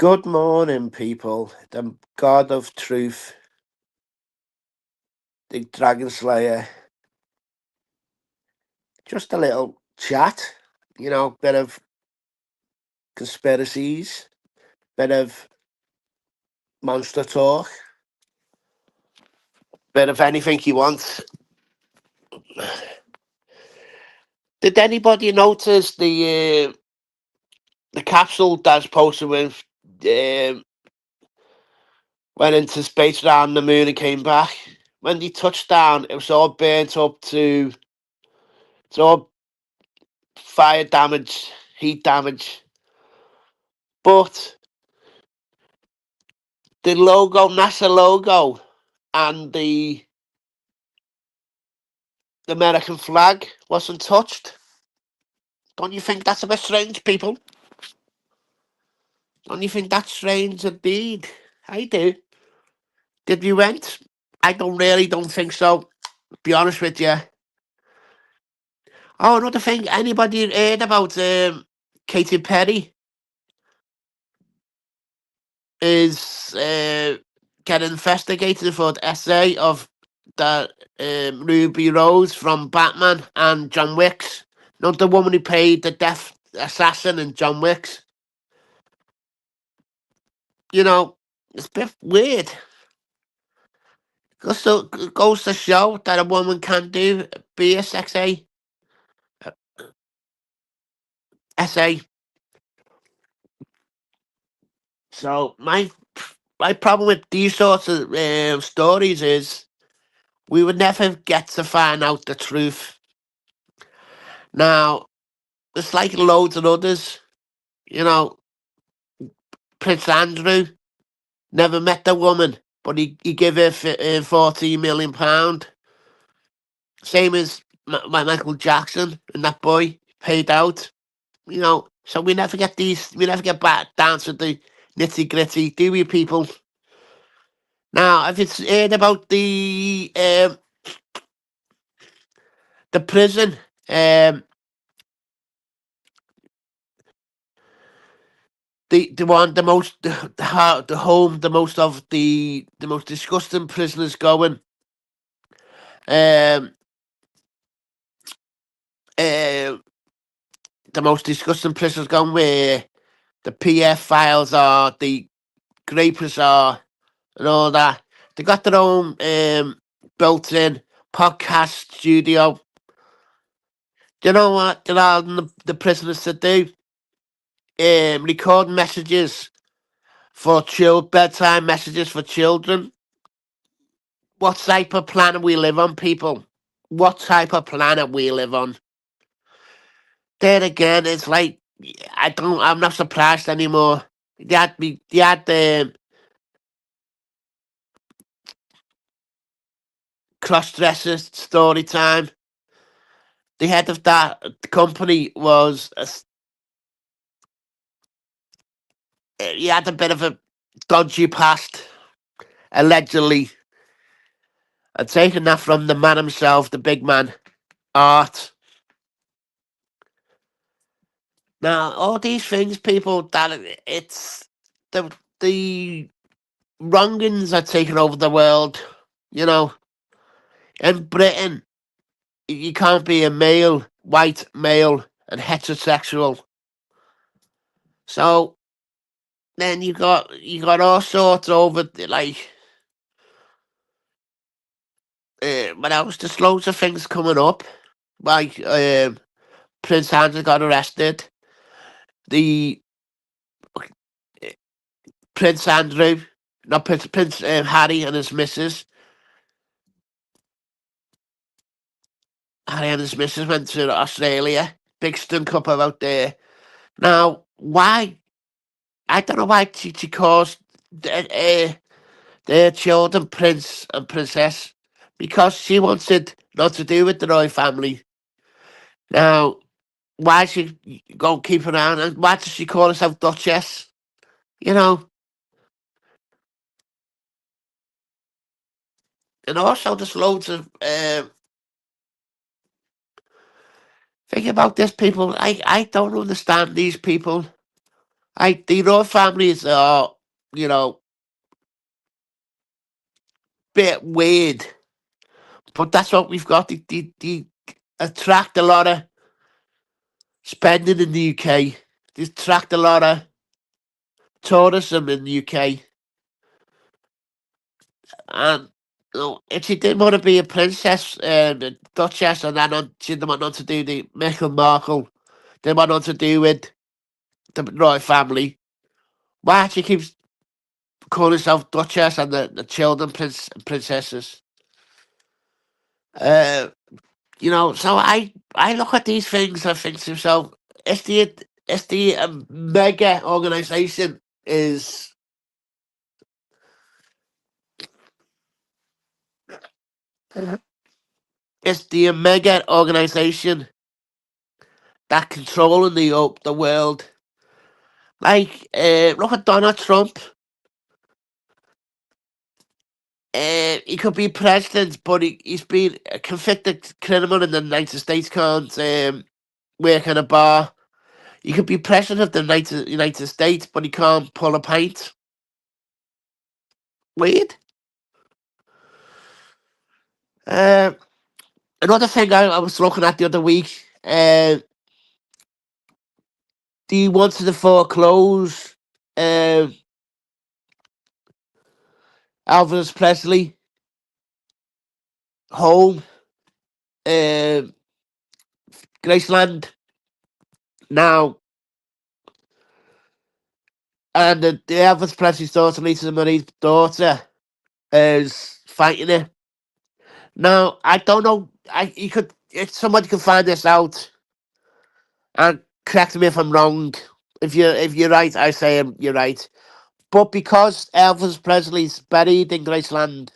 Good morning, people. The God of Truth, the Dragon Slayer. Just a little chat, bit of conspiracies, bit of monster talk, bit of anything you want. Did anybody notice the capsule that's posted with went into space around the moon and came back? When they touched down, it was all burnt up to it's all fire damage, heat damage. But the logo, NASA logo, and the American flag wasn't touched. Don't you think that's a bit strange, people? Don't you think that's strange indeed? I do. Did we went? I don't think so. Be honest with you. Oh, another thing. Anybody heard about Katy Perry is getting investigated for the essay of the Ruby Rose from Batman and John Wick's. Not the woman who played the death assassin in John Wick's. It's a bit weird. Goes to show that a woman can be a sexy essay. So my problem with these sorts of stories is we would never get to find out the truth. Now, it's like loads of others. Prince Andrew never met the woman, but he gave her £14 million. Same as Michael Jackson and that boy paid out. So we never get back down to the nitty gritty, do we, people? Now, if it's heard about the prison, the one, the home, the most disgusting prisoners going. The most disgusting prisoners going where the PF files are, the grapists are, and all that. They got their own built-in podcast studio. Do you know what they're allowing the prisoners to do? Record messages for bedtime messages for children. What type of planet we live on, people? What type of planet we live on? There again, it's like I'm not surprised anymore. They had cross-dresser story time. The head of that company was he had a bit of a dodgy past, allegedly. And taking that from the man himself, the big man, Art. Now, all these things, people, that it's the wrongings are taking over the world. In Britain, you can't be a male, white male, and heterosexual. So then you got all sorts over like what else? There's loads of things coming up. Like Prince Andrew got arrested. The Prince Andrew, not Prince Harry and his missus. Harry and his missus went to Australia. Big stink up out there. Now, why? I don't know why she calls their children Prince and Princess, because she wanted not to do with the royal family. Now, why she go keep around, and why does she call herself Duchess? And also there's loads of think about this, people. I don't understand these people. The royal families are, you know, bit weird, but that's what we've got. They attract a lot of spending in the UK. They attract a lot of tourism in the UK. And if she didn't want to be a princess, a duchess, and then she didn't want nothing to do the Meghan Markle, didn't want nothing to do with the royal family. Why she keeps calling herself duchess and the children princesses? Uh, so I look at these things. I think to myself, it's the mega organization is it's the mega organization that controlling the world. Like, look at Donald Trump. He could be president, but he's been a convicted criminal in the United States. Can't work in a bar. He could be president of the United States, but he can't pull a pint. Weird. Uh, Another thing I was looking at the other week. He wanted to foreclose Elvis Presley home, Graceland now, and the Elvis Presley's daughter, Lisa Marie's daughter, is fighting it. Now I don't know. You could if somebody can find this out and correct me if I'm wrong. If you're right, I say you're right. But because Elvis Presley's buried in Graceland,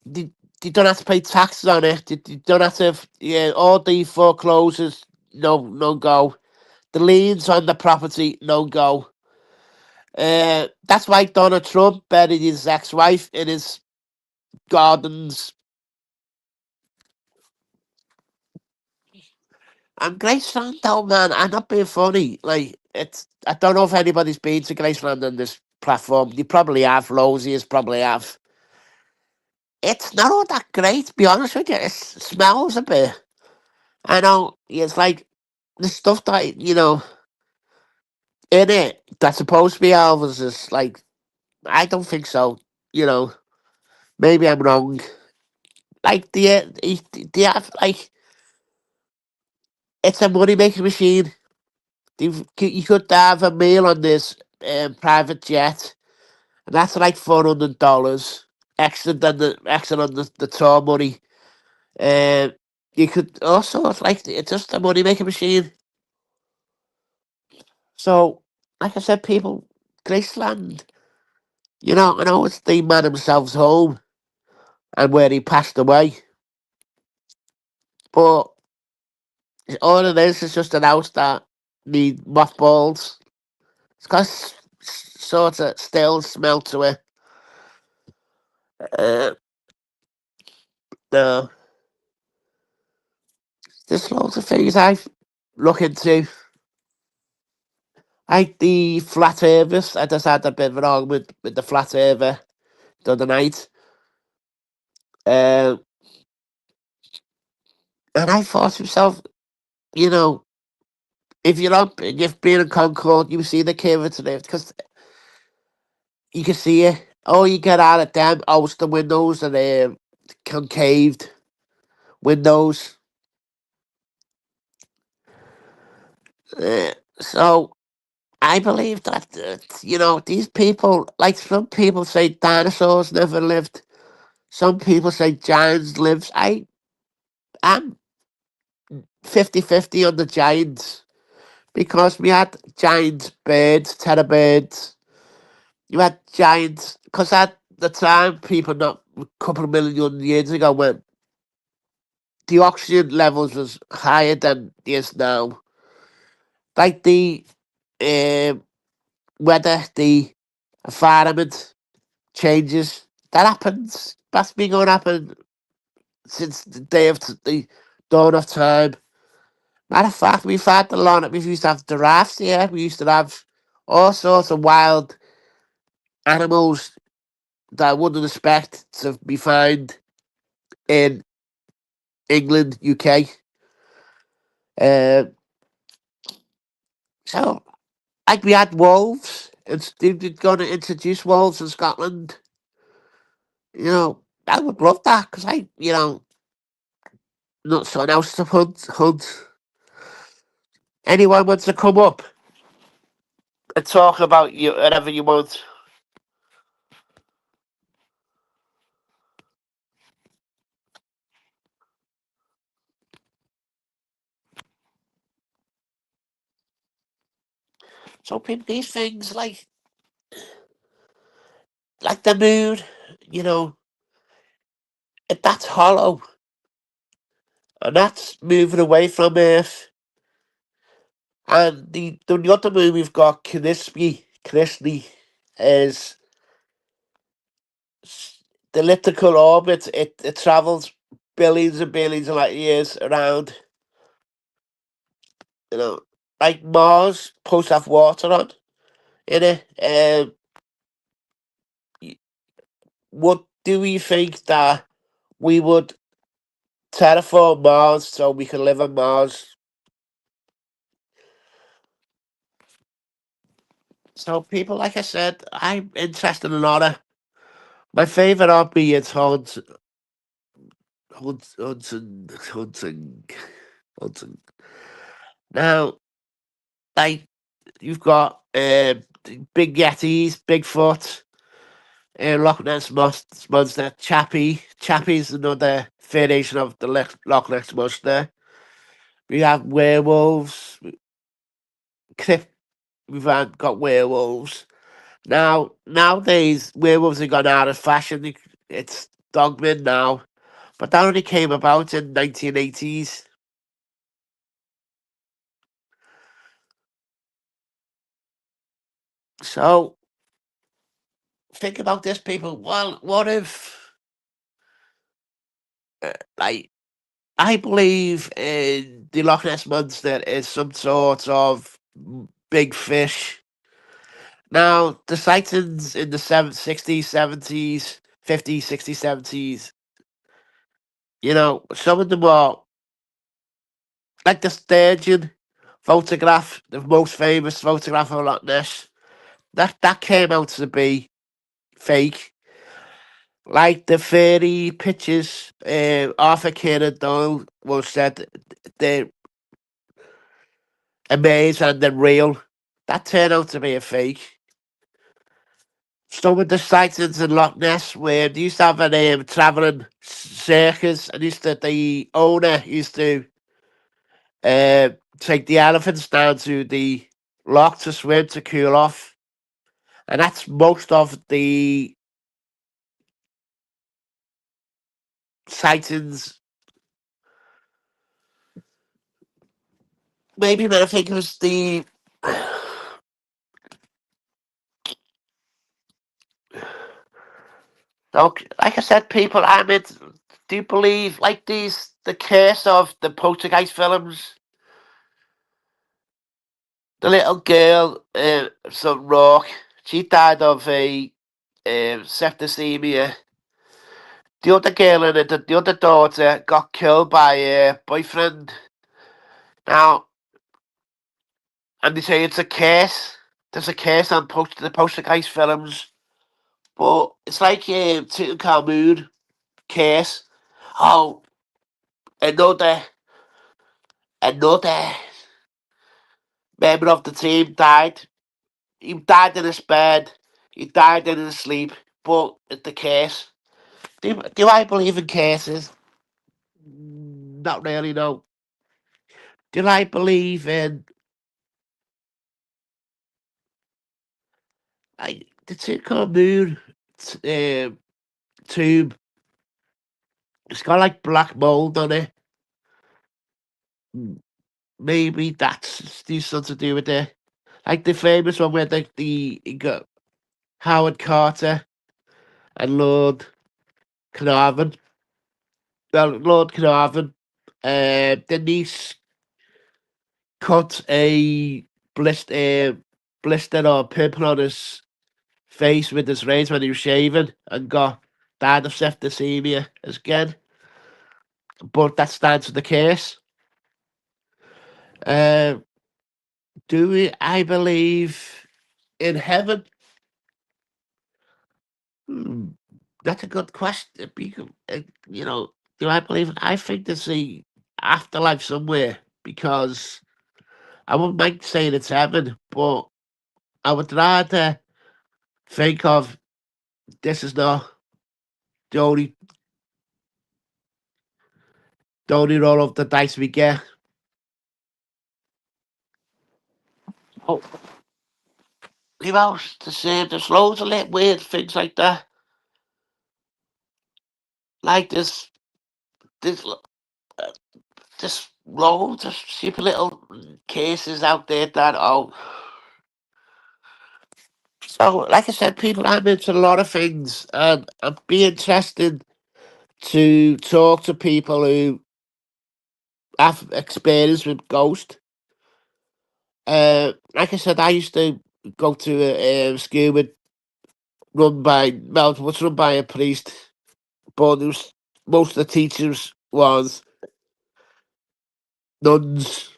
they, they don't have to pay taxes on it. They don't have to. Yeah, all the foreclosures, no go. The liens on the property, no go. That's why Donald Trump buried his ex-wife in his gardens. And Graceland, though, man, I'm not being funny. Like, I don't know if anybody's been to Graceland on this platform. You probably have. Rosie's probably have. It's not all that great, to be honest with you. It smells a bit. I know, it's like the stuff that, in it that's supposed to be Elvis is like, I don't think so. You know, maybe I'm wrong. Like, they have, like, it's a money making machine. You could have a meal on this private jet, and that's like $400 extra on the tour money. You could also it's just a money making machine. So, like I said, people, Graceland, I know it's the man himself's home and where he passed away, but all it is just an house that need mothballs. It's got sort of stale smell to it. Uh, no, there's loads of things I've look into. Like the flat earthers. I just had a bit of an argument with the flat earther the other night. Uh, and I thought to myself, you know, if you're up and you've been in Concord, you see the curvature there because you can see it. Oh, you get out of them. Oh, it's the windows and concaved windows. So I believe that these people, like some people say, dinosaurs never lived. Some people say giants lives. I'm 50-50 on the giants because we had giant birds, terror birds. You had giants because at the time, people not a couple of million years ago when the oxygen levels was higher than it is now. Like the um, weather, the environment changes. That happens. That's been going to happen since the day of the dawn of time. Matter of fact, we've had the lot. We used to have giraffes here. We used to have all sorts of wild animals that I wouldn't expect to be found in England, UK. Uh, so, like we had wolves. They're going to introduce wolves in Scotland. I would love that because not someone else to hunt. Anyone wants to come up and talk about you whatever you want. So people, these things like the moon, you know, if that's hollow and that's moving away from Earth. And the other moon we've got, Canispi, is the elliptical orbit. It travels billions and billions of light years around. You know, like Mars, supposed to have water on in it. What do we think that we would terraform Mars so we can live on Mars? So people, like I said, I'm interested in horror. My favorite hobby is hunting. Now, like you've got big Yetis, Bigfoot, Loch Ness monster, Chappie. Chappie's another variation of the Loch Ness monster. We have werewolves. Cliff, got werewolves. Nowadays, werewolves have gone out of fashion. It's dogmen now, but that only came about in 1980s. So think about this, people. Well, what if, like, I believe in the Loch Ness monster is some sort of big fish. Now, the sightings in the 60s, 70s, 50s, 60s, 70s, some of them are like the sturgeon photograph, the most famous photograph of Loch Ness. That came out to be fake. Like the fairy pictures, Arthur Conan Doyle once said they're amazing and they're real. That turned out to be a fake. Some of the sightings in Loch Ness where they used to have a travelling circus, and the owner used to uh, take the elephants down to the loch to swim to cool off, and that's most of the sightings. Maybe, but I think it was the. Like I said, people, do you believe like the curse of the Poltergeist films? The little girl, son Rourke, she died of a septicemia. The other girl in it, the other daughter, got killed by her boyfriend. Now, and they say it's a curse. There's a curse on the Poltergeist films, but it's like Tutankhamun curse. Oh, another member of the team died. He died in his bed. He died in his sleep. But it's the curse. Do I believe in curses? Not really, no. Do I believe in the Tutankhamun tomb? It's got like black mold on it. Maybe that's something to do with it. Like the famous one where you got Howard Carter and Lord Carnarvon. Well, Lord Carnarvon, Denise. cut a blister or pimple on his face with his razor when he was shaving and died of septicemia again. But that stands to the case. Uh, do we? I believe in heaven. Hmm, that's a good question. You know, do I believe? I think there's a afterlife somewhere because I wouldn't mind saying it's heaven, but I would rather think of this is not the only roll of the dice we get. Oh, leave out the same. There's loads of little weird things like that. Like this, uh, this loads of stupid little cases out there that so like I said, people I'm into a lot of things and I'd be interested to talk to people who have experience with ghost. Like I said, I used to go to a school was run by a priest, but there was, most of the teachers was nuns.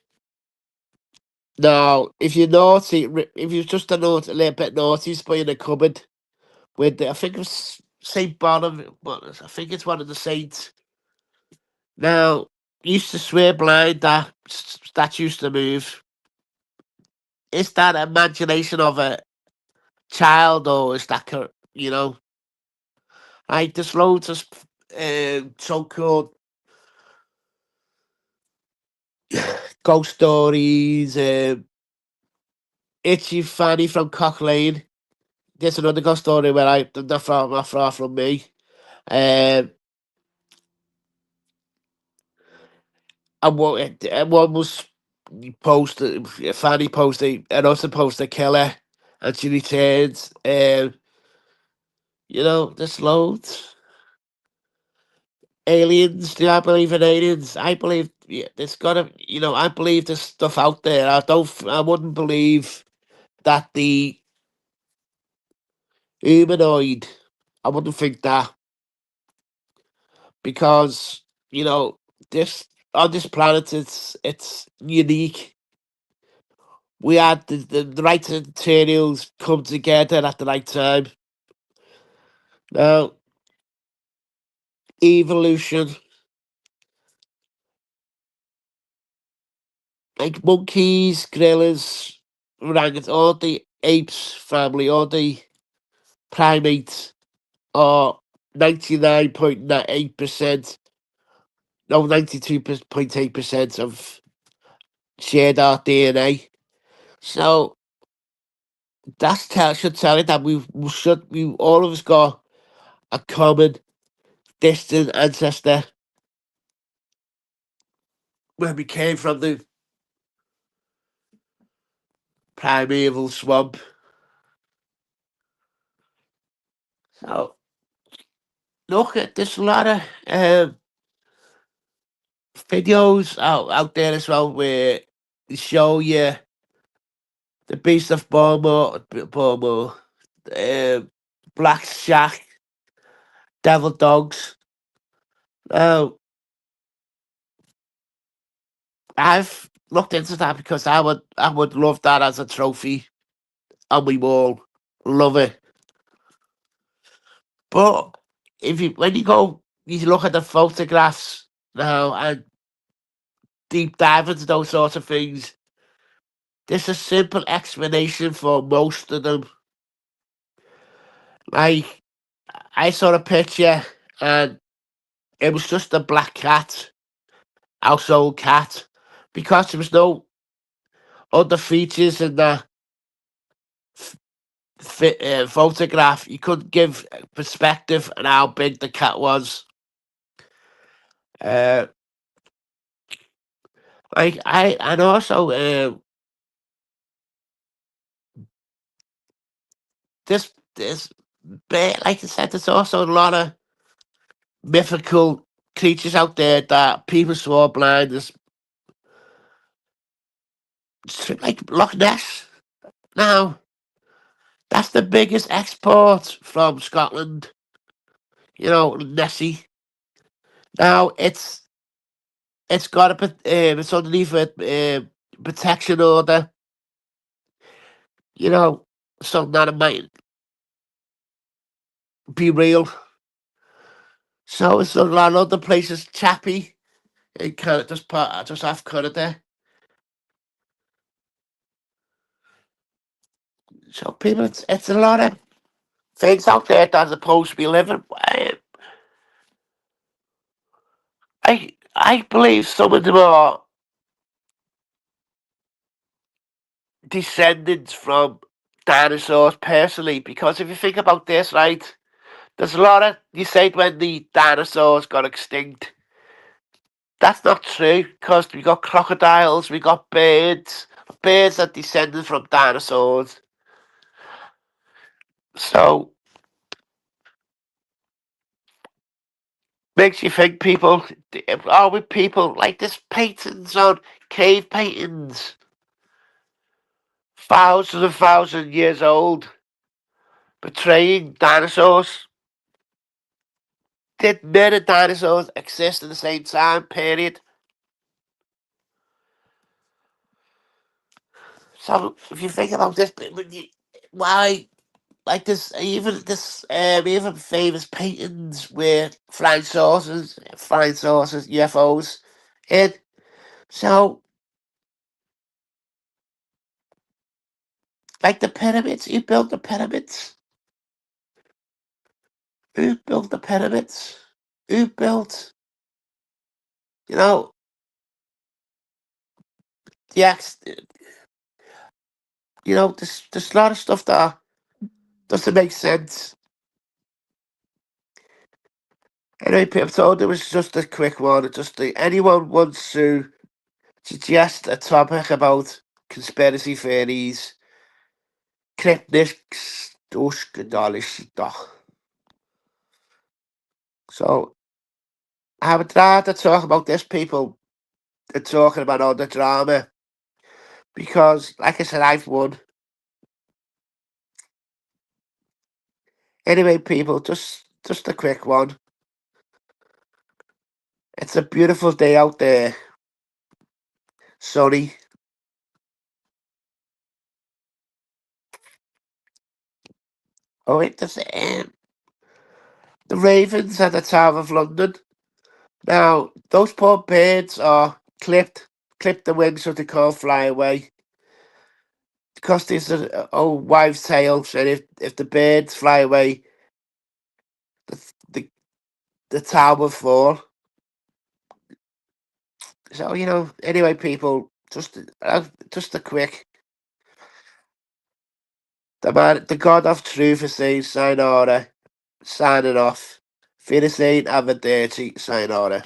Now, if you're naughty, if you're just a little bit naughty, it's in a cupboard with I think it was Saint Bonham, but I think it's one of the saints. Now, used to swear blind that statues to move. Is that imagination of a child, or is that like there's loads of so-called ghost stories. Itchy Fanny from Cock Lane. There's another ghost story where not far from me. Um, and one was posted. Fanny posted, and also posted a killer, and she returns. There's loads. Aliens. Do I believe in aliens? I believe there's gotta. I believe there's stuff out there. I wouldn't believe that the humanoid. I wouldn't think that because this on this planet it's unique. We had the right materials come together at the right time. Now, evolution, like monkeys, gorillas, orangutans, all the apes family, all the primates are 99.8%, no, 92.8% of shared our DNA. So should tell you that we all of us got a common distant ancestor when we came from the primeval swamp. So look at there's a lot of videos out there as well where they show you the Beast of Bormo, Black Shack, Devil Dogs. Now I've looked into that because I would love that as a trophy on my wall. Love it. But if you when you look at the photographs now and deep dive into those sorts of things, there's a simple explanation for most of them. Like I saw a picture and it was just a black cat, household cat, because there was no other features in the photograph. You couldn't give perspective on how big the cat was. Uh, like I and also this bear, like I said, there's also a lot of mythical creatures out there that people saw blind. It's like Loch Ness. Now, that's the biggest export from Scotland. Nessie. Now it's got it's underneath a protection order. So that it might be real. So it's a lot of other places, Chappie in Canada, just off Canada. So people, it's a lot of things out there that are supposed to be living. I believe some of them are descendants from dinosaurs personally, because if you think about this, right, there's a lot of you say when the dinosaurs got extinct. That's not true because we got crocodiles, we got birds. Birds are descended from dinosaurs. So makes you think people are with people like this paintings on cave paintings, thousands and thousands of years old, portraying dinosaurs. Did many dinosaurs exist in the same time period? So if you think about this, why like this even famous paintings with flying saucers, UFOs in. So like the pyramids, who built the pyramids? Who built the pyramids? Who built you know the ex there's a lot of stuff that doesn't make sense. Anyway, people, so it was just a quick one. Anyone wants to suggest a topic about conspiracy theories, cryptics, so I would rather talk about this, people, than talking about all the drama. Because, like I said, I've won. Anyway, people, just a quick one. It's a beautiful day out there. Sunny. Oh, the Ravens at the Tower of London. Now, those poor birds are clipped the wings so they can't fly away. Because there's a old wives' tale said if the birds fly away, the the, the tower will fall. So anyway, people, just a quick. The God of Truth is saying sayonara, signing off. Finish saying have a dirty sayonara.